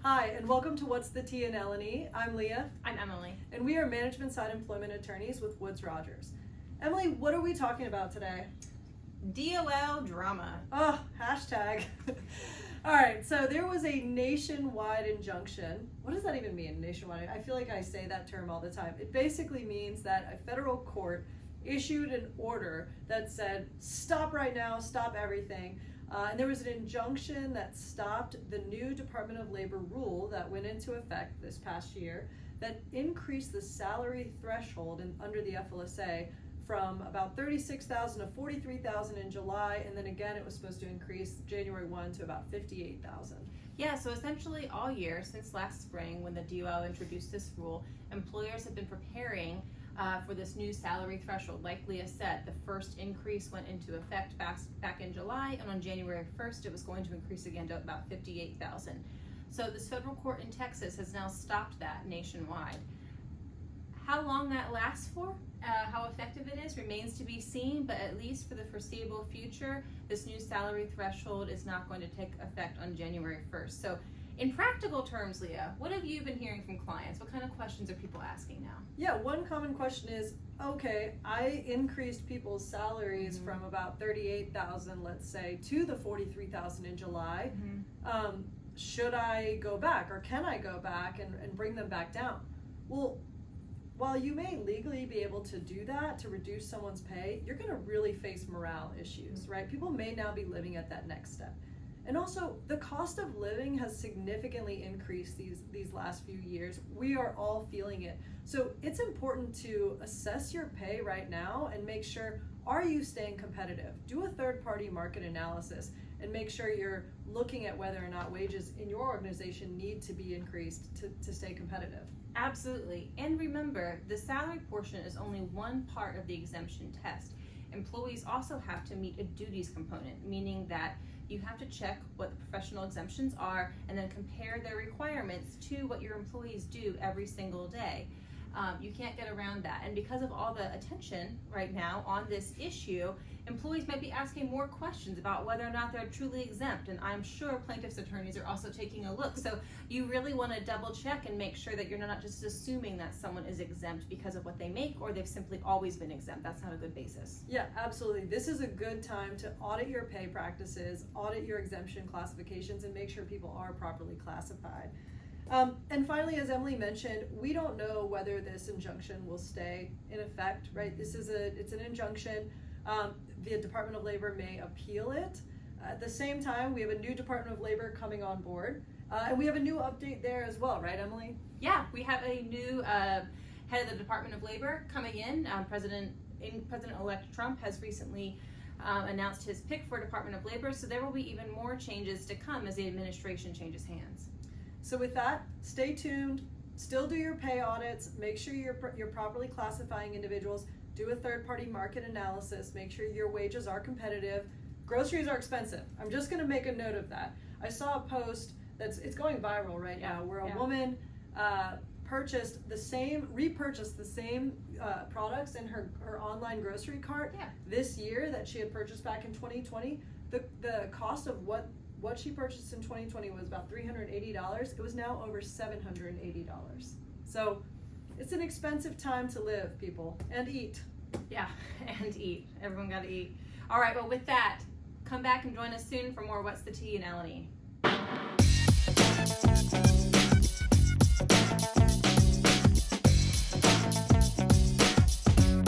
Hi, and welcome to What's the T in L&E. I'm Leah. I'm Emily. And we are management side employment attorneys with Woods Rogers. Emily, what are we talking about today? DOL drama. Oh, hashtag. All right, so there was a nationwide injunction. What does that even mean, nationwide? I feel like I say that term all the time. It basically means that a federal court issued an order that said, stop right now, stop everything. And there was an injunction that stopped the new Department of Labor rule that went into effect this past year that increased the salary threshold under the FLSA from about $36,000 to $43,000 in July, and then again it was supposed to increase January 1 to about $58,000. Yeah, so essentially all year since last spring when the DOL introduced this rule, employers have been preparing for this new salary threshold. Like Leah said, the first increase went into effect back in July, and on January 1st it was going to increase again to about $58,000. So this federal court in Texas has now stopped that nationwide. How long that lasts for, how effective it is, remains to be seen, but at least for the foreseeable future, this new salary threshold is not going to take effect on January 1st. So in practical terms, Leah, what have you been hearing from clients? What kind of questions are people asking now? Yeah, one common question is, okay, I increased people's salaries from about $38,000, let's say, to the $43,000 in July. Should I go back, or can I go back and bring them back down? Well, while you may legally be able to do that to reduce someone's pay, you're going to really face morale issues, right? People may now be living at that next step. And also, the cost of living has significantly increased these last few years. We are all feeling it. So it's important to assess your pay right now and make sure, are you staying competitive? Do a third-party market analysis and make sure you're looking at whether or not wages in your organization need to be increased to stay competitive. Absolutely. And remember, the salary portion is only one part of the exemption test. Employees also have to meet a duties component, meaning that you have to check what the professional exemptions are and then compare their requirements to what your employees do every single day. You can't get around that. And because of all the attention right now on this issue, employees might be asking more questions about whether or not they're truly exempt. And I'm sure plaintiffs' attorneys are also taking a look. So you really want to double check and make sure that you're not just assuming that someone is exempt because of what they make, or they've simply always been exempt. That's not a good basis. Yeah, absolutely. This is a good time to audit your pay practices, audit your exemption classifications, and make sure people are properly classified. And finally, as Emily mentioned, we don't know whether this injunction will stay in effect, right? It's an injunction. The Department of Labor may appeal it. At the same time, we have a new Department of Labor coming on board, and we have a new update there as well, right, Emily? Yeah, we have a new head of the Department of Labor coming in. President-elect Trump has recently announced his pick for Department of Labor, so there will be even more changes to come as the administration changes hands. So with that, stay tuned, still do your pay audits, make sure you're properly classifying individuals, do a third-party market analysis, make sure your wages are competitive. Groceries are expensive. I'm just gonna make a note of that. I saw a post it's going viral right now where a woman repurchased the same products in her online grocery cart this year that she had purchased back in 2020. The cost of what she purchased in 2020 was about $380. It was now over $780. So it's an expensive time to live, people, and eat. Yeah, and eat. Everyone got to eat. All right, well, with that, come back and join us soon for more What's the Tea in L&E.